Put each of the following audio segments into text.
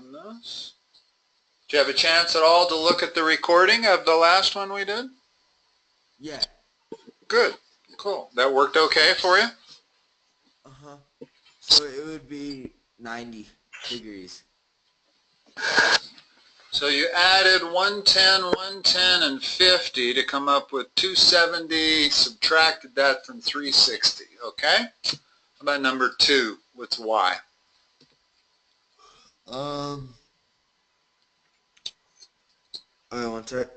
This. Did you have a chance at all to look at the recording of the last one we did? Yeah. Good. Cool. That worked okay for you? Uh-huh. So it would be 90 degrees. So you added 110, 110, and 50 to come up with 270, subtracted that from 360, okay? How about number 2? What's y? I want it.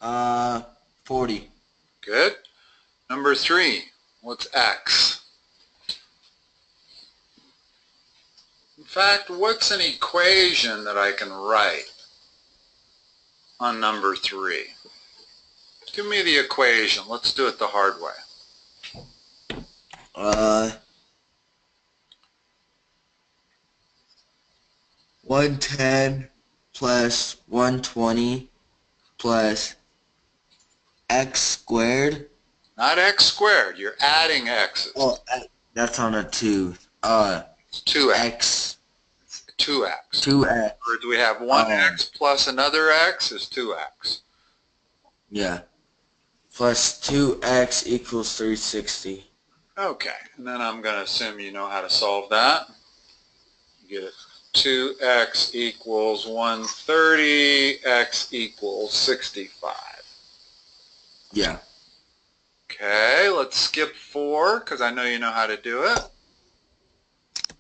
Uh, 40. Good. Number 3, what's x? In fact, what's an equation that I can write on number 3? Give me the equation. Let's do it the hard way. 110 plus 120 plus x squared. Not x squared. You're adding x's. Oh, that's on a 2. It's 2x. X. 2x. 2x. Or do we have 1x plus another x is 2x. Yeah. Plus 2x equals 360. Okay, and then I'm going to assume you know how to solve that. You get it. 2x equals 130, x equals 65. Yeah. Okay, let's skip 4 because I know you know how to do it.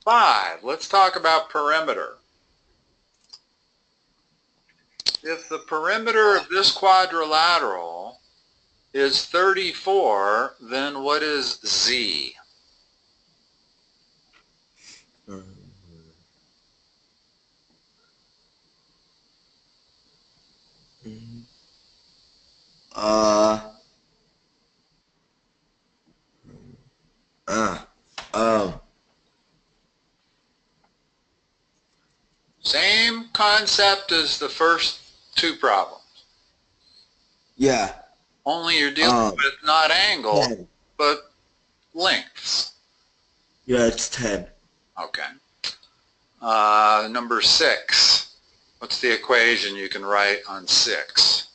5, let's talk about perimeter. If the perimeter of this quadrilateral is 34, then what is z? Same concept as the first 2 problems. Yeah. Only you're dealing with not angle, 10. but lengths. Yeah, it's 10. Okay. Number 6. What's the equation you can write on 6?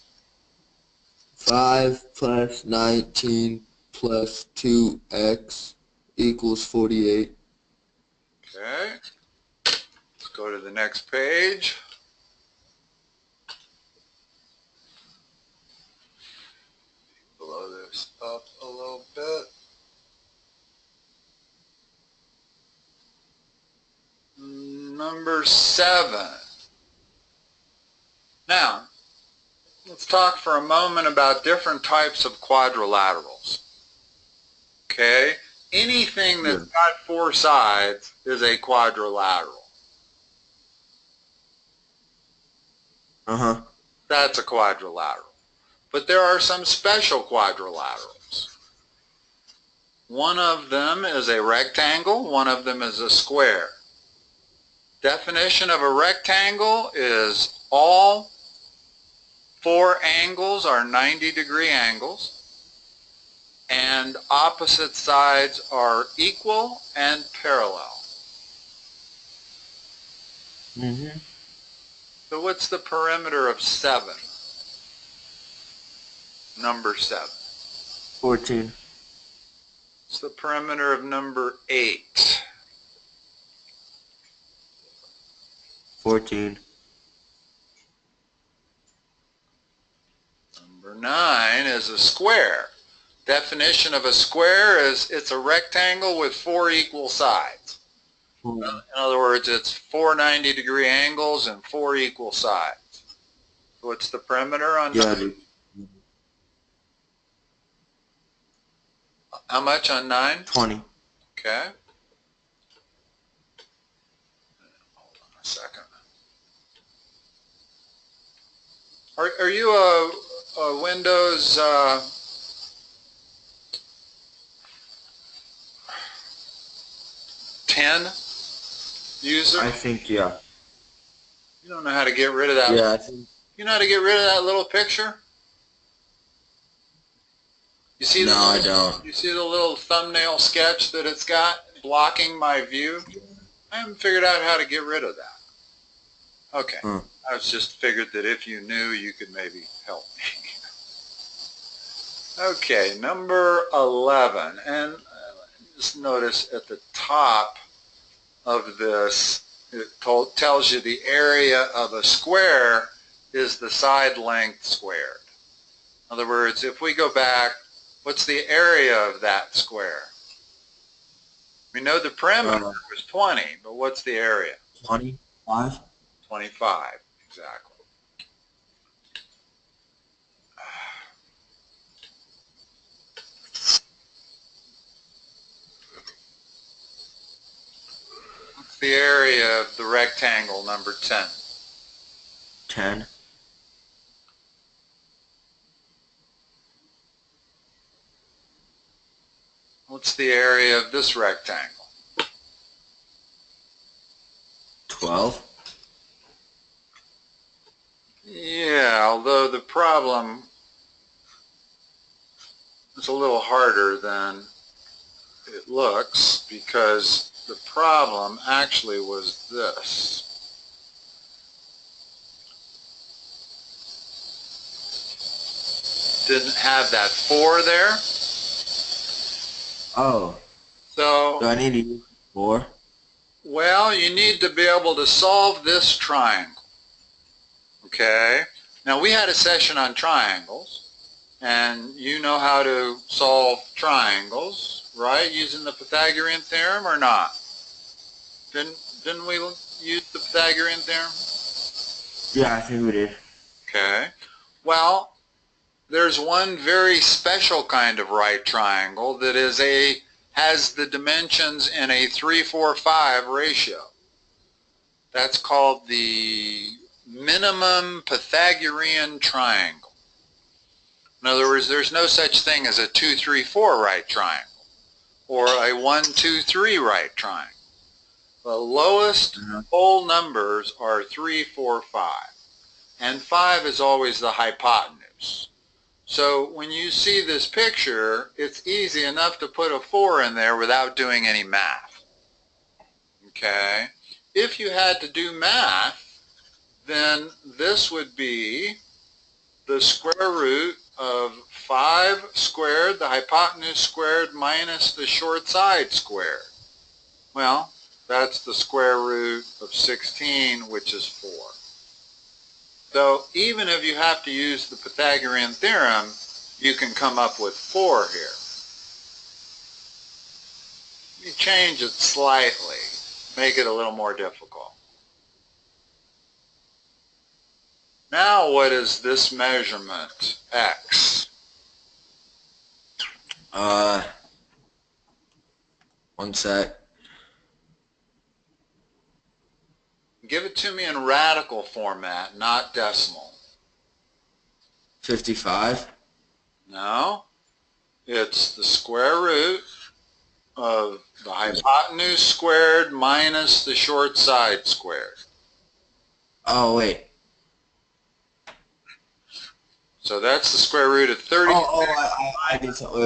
5 plus 19 plus 2x equals 48. Okay. Let's go to the next page. Blow this up a little bit. Number 7. Now, let's talk for a moment about different types of quadrilaterals. Okay? Anything that's got 4 sides is a quadrilateral. That's a quadrilateral. But there are some special quadrilaterals. One of them is a rectangle, one of them is a square. Definition of a rectangle is all 4 angles are 90-degree angles, and opposite sides are equal and parallel. So what's the perimeter of 7? Number 7. 14. What's the perimeter of number 8? 14. Number 9 is a square. Definition of a square is it's a rectangle with 4 equal sides. In other words, it's 4 90-degree angles and 4 equal sides. What's the perimeter on 9? How much on 9? 20. Okay. Hold on a second. Are you a Windows 10 user? I think, yeah. You don't know how to get rid of that? Yeah, I think. You know how to get rid of that little picture? You see No, I don't. You see the little thumbnail sketch that it's got blocking my view? I haven't figured out how to get rid of that. Okay. I was just figured that if you knew, you could maybe help me. Okay, number 11. And just notice at the top of this, it tells you the area of a square is the side length squared. In other words, if we go back, what's the area of that square? We know the perimeter was 20, but what's the area? 25. 25, exactly. What's the area of the rectangle number 10? 10. What's the area of this rectangle? 12. Yeah, although the problem is a little harder than it looks, because the problem actually was this. Didn't have that 4 there. Oh. So, Do I need to use 4? well, you need to be able to solve this triangle. Okay? Now, we had a session on triangles, and you know how to solve triangles, right? Using the Pythagorean Theorem or not? Didn't we use the Pythagorean Theorem? Yeah, I think we did. Okay. Well, there's one very special kind of right triangle that has the dimensions in a 3-4-5 ratio. That's called the minimum Pythagorean triangle. In other words, there's no such thing as a 2-3-4 right triangle or a 1-2-3 right triangle. The lowest whole numbers are 3, 4, 5. And 5 is always the hypotenuse. So when you see this picture, it's easy enough to put a 4 in there without doing any math. Okay? If you had to do math, then this would be the square root of 5 squared, the hypotenuse squared, minus the short side squared. Well, that's the square root of 16, which is 4. So even if you have to use the Pythagorean theorem, you can come up with 4 here. You change it slightly, make it a little more difficult. Now what is this measurement, x? 1 sec. Give it to me in radical format, not decimal. 55. No, it's the square root of the hypotenuse squared minus the short side squared. Oh, wait. So that's the square root of 30. I did something.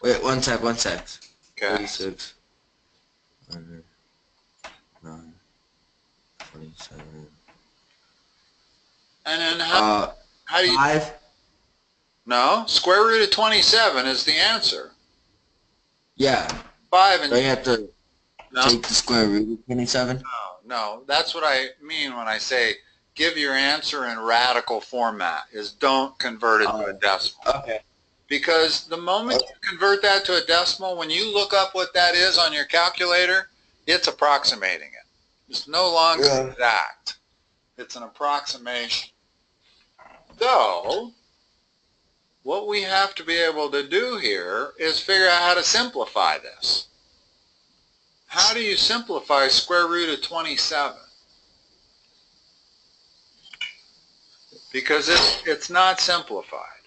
Wait, 1 sec. Okay. 36. 9. 27. And then how do you... 5? No, square root of 27 is the answer. Yeah. 5 and... So you have to take the square root of 27? No, that's what I mean when I say give your answer in radical format, is don't convert it to a decimal. Okay. Because the moment you convert that to a decimal, when you look up what that is on your calculator, it's approximating it. It's no longer exact. It's an approximation. So, what we have to be able to do here is figure out how to simplify this. How do you simplify square root of 27? Because it's not simplified.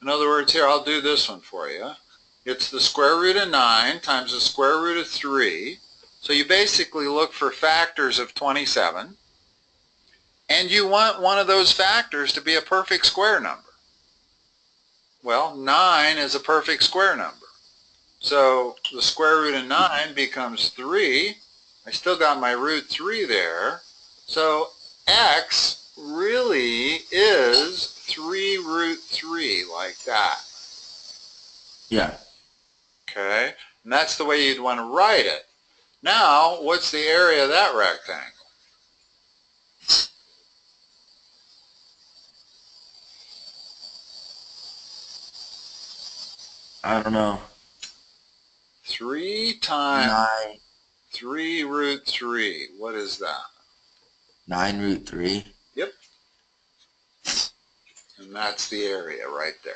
In other words, here, I'll do this one for you. It's the square root of 9 times the square root of 3. So you basically look for factors of 27. And you want one of those factors to be a perfect square number. Well, 9 is a perfect square number. So the square root of 9 becomes 3. I still got my root 3 there. So x really is 3 root 3, like that. Yeah. Okay? And that's the way you'd want to write it. Now, what's the area of that rectangle? I don't know. 3 times 9. 3 root 3. What is that? 9 root 3. Yep. And that's the area right there.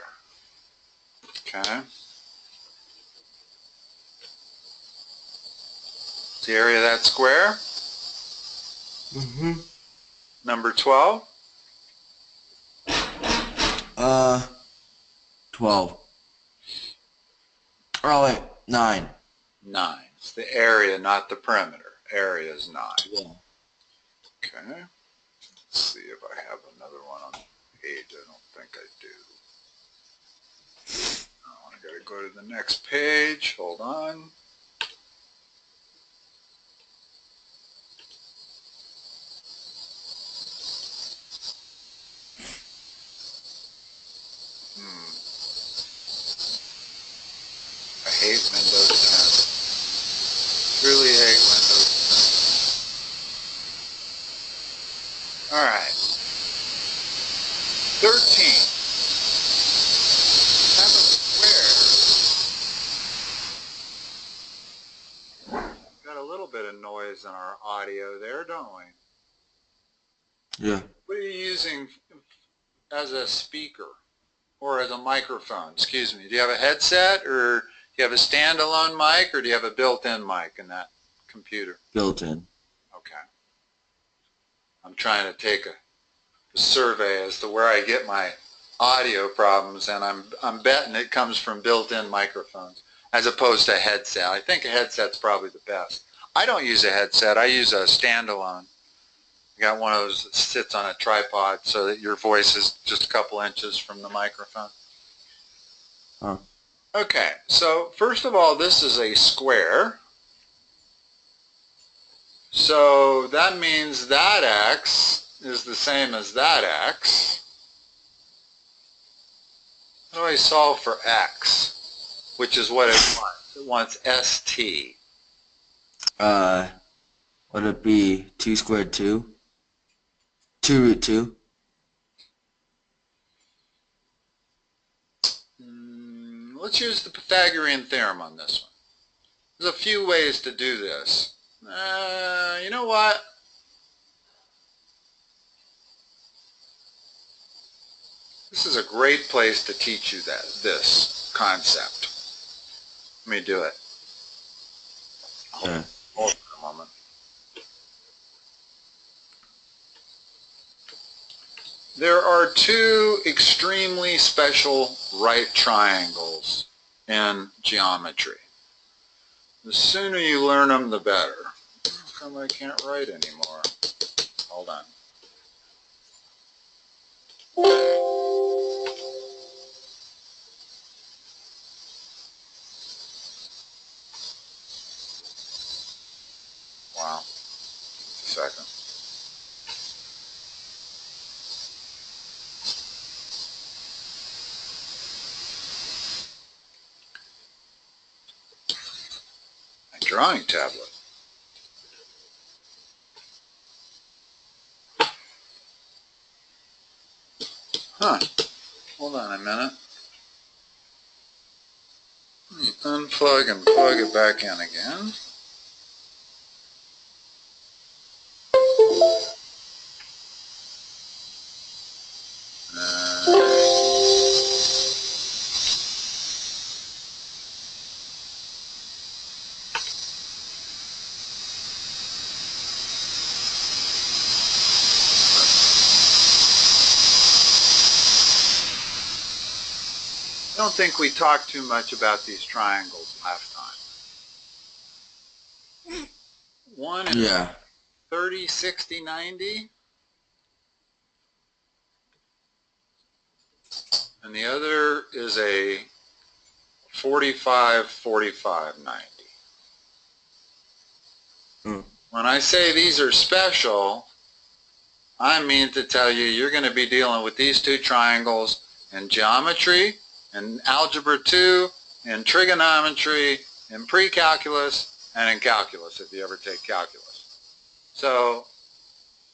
Okay? It's the area of that square. Mm-hmm. Number 12. 12. Oh, wait. 9. 9. It's the area, not the perimeter. Area is 9. Yeah. Okay. Let's see if I have another one on the page. I don't think I do. Oh, I gotta go to the next page. Hold on. I hate Windows 10. Truly hate Windows 10. Alright. 13. Have a square. Got a little bit of noise in our audio there, don't we? Yeah. What are you using as a speaker or as a microphone? Excuse me. Do you have a headset, or do you have a standalone mic, or do you have a built-in mic in that computer? Built-in. Okay. I'm trying to take a survey as to where I get my audio problems, and I'm betting it comes from built-in microphones as opposed to a headset. I think a headset's probably the best. I don't use a headset. I use a standalone. I got one of those that sits on a tripod so that your voice is just a couple inches from the microphone. Huh. Okay, so first of all, this is a square. So that means that x is the same as that x. How do I solve for x, which is what it wants? It wants st. Would it be 2 squared 2? 2 root 2? Let's use the Pythagorean Theorem on this one. There's a few ways to do this. You know what? This is a great place to teach you this concept. Let me do it. Okay. Hold on a moment. There are two extremely special right triangles in geometry. The sooner you learn them, the better. How come I can't write anymore? Hold on. Wow. Just a second. My drawing tablet. Huh. Hold on a minute. Unplug and plug it back in again. I don't think we talked too much about these triangles last time. One is 30, 60, 90. and the other is a 45, 45, 90. When I say these are special, I mean to tell you you're going to be dealing with these two triangles in geometry, in algebra 2, in trigonometry, in precalculus, and in calculus if you ever take calculus. So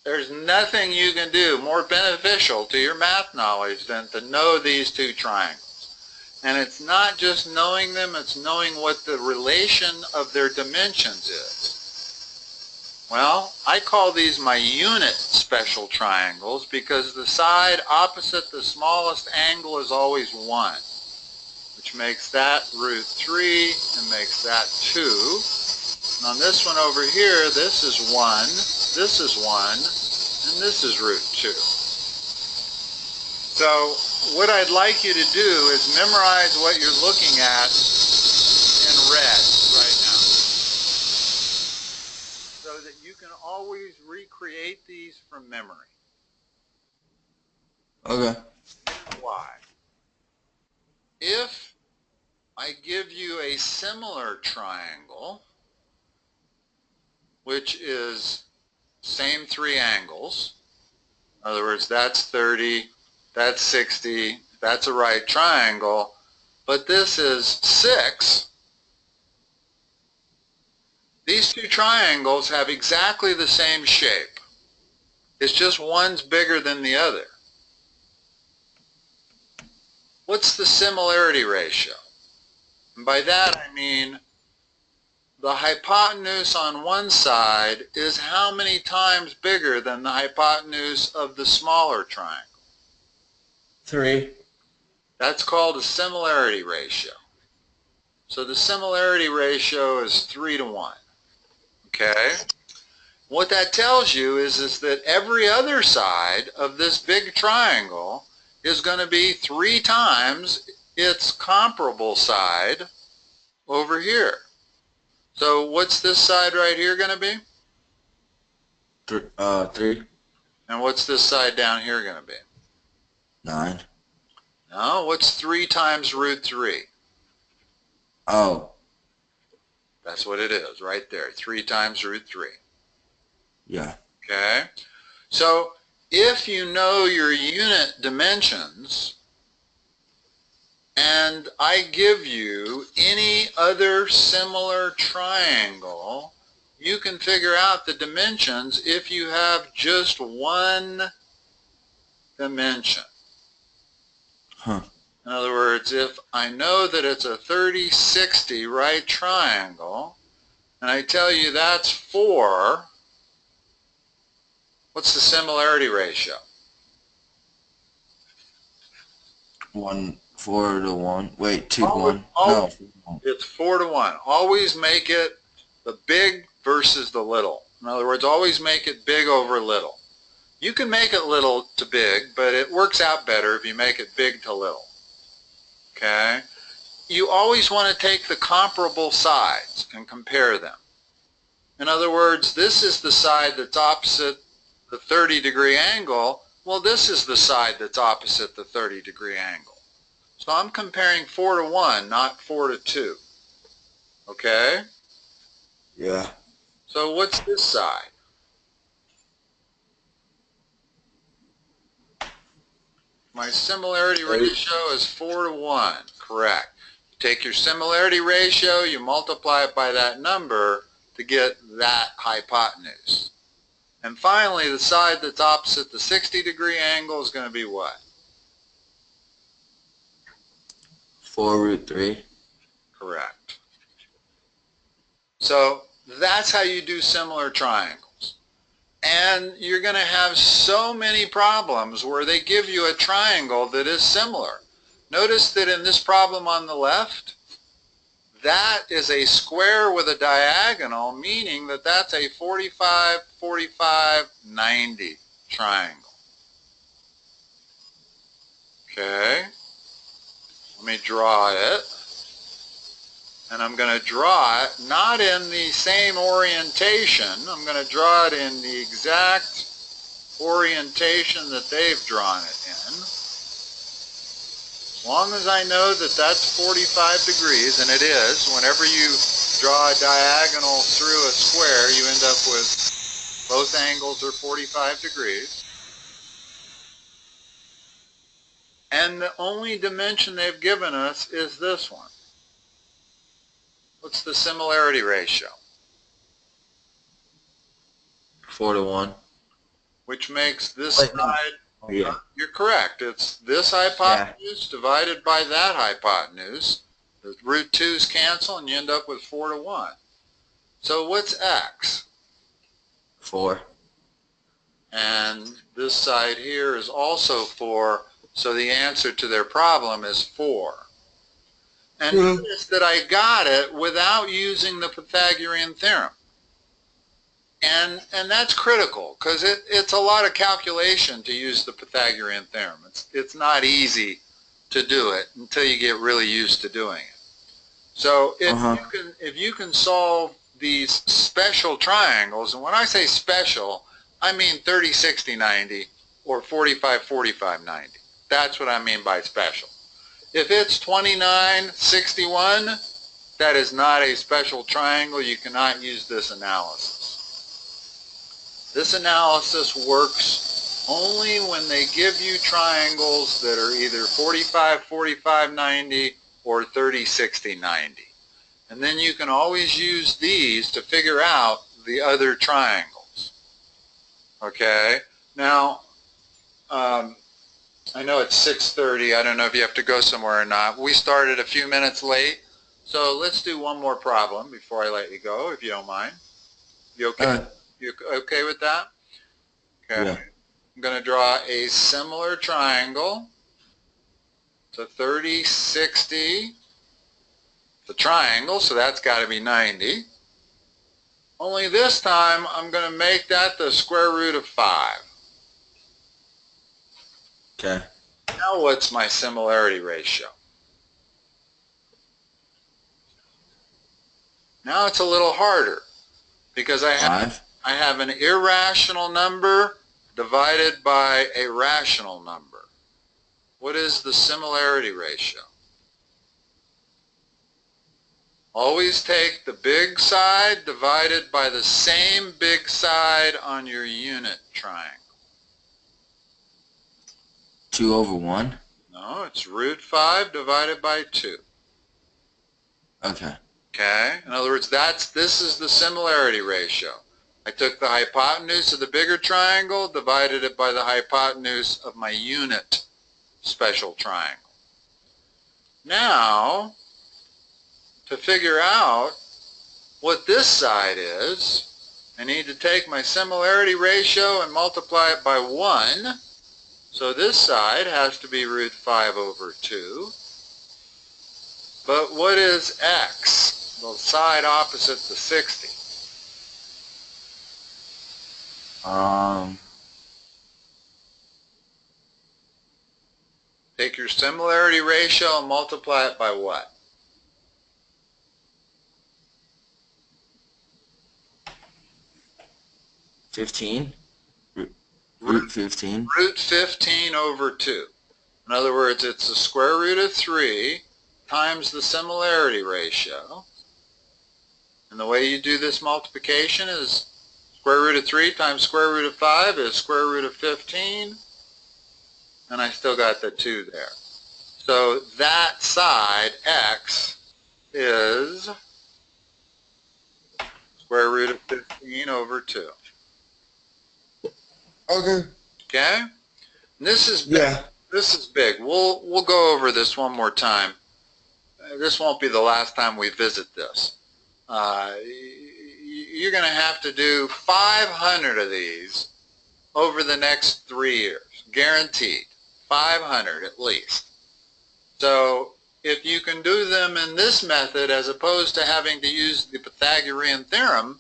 there's nothing you can do more beneficial to your math knowledge than to know these two triangles. And it's not just knowing them, it's knowing what the relation of their dimensions is. Well, I call these my unit special triangles because the side opposite the smallest angle is always 1, which makes that root 3 and makes that 2. And on this one over here, this is 1, this is 1, and this is root 2. So what I'd like you to do is memorize what you're looking at in red right now, so that you can always recreate these from memory. Okay. Here's why. If I give you a similar triangle, which is same three angles, in other words, that's 30, that's 60, that's a right triangle, but this is 6, these two triangles have exactly the same shape. It's just one's bigger than the other. What's the similarity ratio? And by that I mean the hypotenuse on one side is how many times bigger than the hypotenuse of the smaller triangle? 3. That's called a similarity ratio. So the similarity ratio is 3 to 1. Okay? What that tells you is that every other side of this big triangle is going to be 3 times its comparable side over here. So what's this side right here going to be? 3. And what's this side down here going to be? 9. No, what's 3 times root 3? Oh. That's what it is right there, 3 times root 3. Yeah. Okay? So if you know your unit dimensions, and I give you any other similar triangle, you can figure out the dimensions if you have just one dimension. Huh. In other words, if I know that it's a 30-60 right triangle, and I tell you that's 4, what's the similarity ratio? 4 to 1. Wait, 2 to 1. No. It's 4 to 1. Always make it the big versus the little. In other words, always make it big over little. You can make it little to big, but it works out better if you make it big to little. Okay? You always want to take the comparable sides and compare them. In other words, this is the side that's opposite the 30-degree angle. Well, this is the side that's opposite the 30-degree angle. So I'm comparing 4 to 1, not 4 to 2. Okay? Yeah. So what's this side? My similarity ratio is 4 to 1. Correct. You take your similarity ratio, you multiply it by that number to get that hypotenuse. And finally, the side that's opposite the 60-degree angle is going to be what? 4 root 3. Correct. So that's how you do similar triangles. And you're going to have so many problems where they give you a triangle that is similar. Notice that in this problem on the left, that is a square with a diagonal, meaning that that's a 45, 45, 90 triangle. Okay, let me draw it. And I'm going to draw it not in the same orientation. I'm going to draw it in the exact orientation that they've drawn it in. As long as I know that that's 45 degrees, and it is, whenever you draw a diagonal through a square, you end up with both angles are 45 degrees. And the only dimension they've given us is this one. What's the similarity ratio? 4-to-1. Which makes this side, Oh, yeah. you're correct, it's this hypotenuse divided by that hypotenuse. The root 2's cancel and you end up with 4-to-1. So what's x? 4. And this side here is also 4, so the answer to their problem is 4. And notice that I got it without using the Pythagorean Theorem. And that's critical, because it's a lot of calculation to use the Pythagorean Theorem. It's not easy to do it until you get really used to doing it. So if you can solve these special triangles, and when I say special, I mean 30, 60, 90, or 45, 45, 90. That's what I mean by special. If it's 29, 61, that is not a special triangle. You cannot use this analysis. This analysis works only when they give you triangles that are either 45, 45, 90 or 30, 60, 90. And then you can always use these to figure out the other triangles. Okay? Now, I know it's 6:30. I don't know if you have to go somewhere or not. We started a few minutes late. So let's do one more problem before I let you go, if you don't mind. You okay? You okay with that? Okay. Yeah. I'm going to draw a similar triangle. It's a 30, 60. It's a triangle, so that's got to be 90. Only this time, I'm going to make that the square root of 5. Okay. Now what's my similarity ratio? Now it's a little harder, because I have an irrational number divided by a rational number. What is the similarity ratio? Always take the big side divided by the same big side on your unit triangle. 2/1? No, it's root 5 divided by 2. Okay. Okay? In other words, this is the similarity ratio. I took the hypotenuse of the bigger triangle, divided it by the hypotenuse of my unit special triangle. Now, to figure out what this side is, I need to take my similarity ratio and multiply it by 1. So this side has to be root 5/2. But what is x? The side opposite the 60. Take your similarity ratio and multiply it by what? Root 15. Root 15/2. In other words, it's the square root of 3 times the similarity ratio. And the way you do this multiplication is square root of 3 times square root of 5 is square root of 15. And I still got the 2 there. So that side, x, is square root of 15/2. Okay. Okay? And this is big. Yeah. This is big. We'll go over this one more time. This won't be the last time we visit this. You're going to have to do 500 of these over the next 3 years. Guaranteed. 500 at least. So if you can do them in this method as opposed to having to use the Pythagorean Theorem,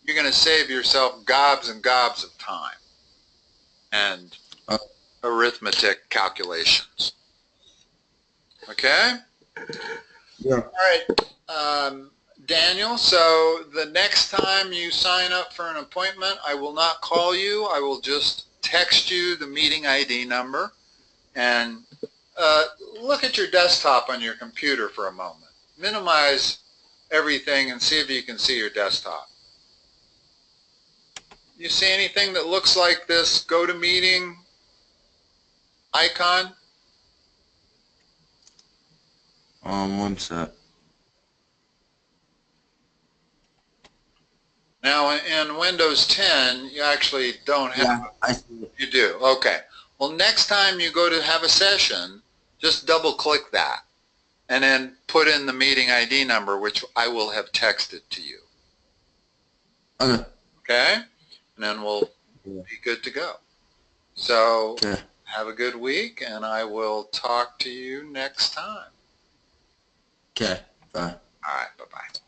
you're going to save yourself gobs and gobs of time and arithmetic calculations. Okay? Yeah. All right, Daniel, so the next time you sign up for an appointment, I will not call you. I will just text you the meeting ID number, and look at your desktop on your computer for a moment. Minimize everything and see if you can see your desktop. You see anything that looks like this GoToMeeting icon? One sec. Now in Windows 10, you actually don't have. Yeah, I see it. You do? Okay. Well, next time you go to have a session, just double click that and then put in the meeting ID number, which I will have texted to you. Okay. Okay? And then we'll be good to go. So Okay. have a good week, and I will talk to you next time. Okay. Bye. All right. Bye-bye.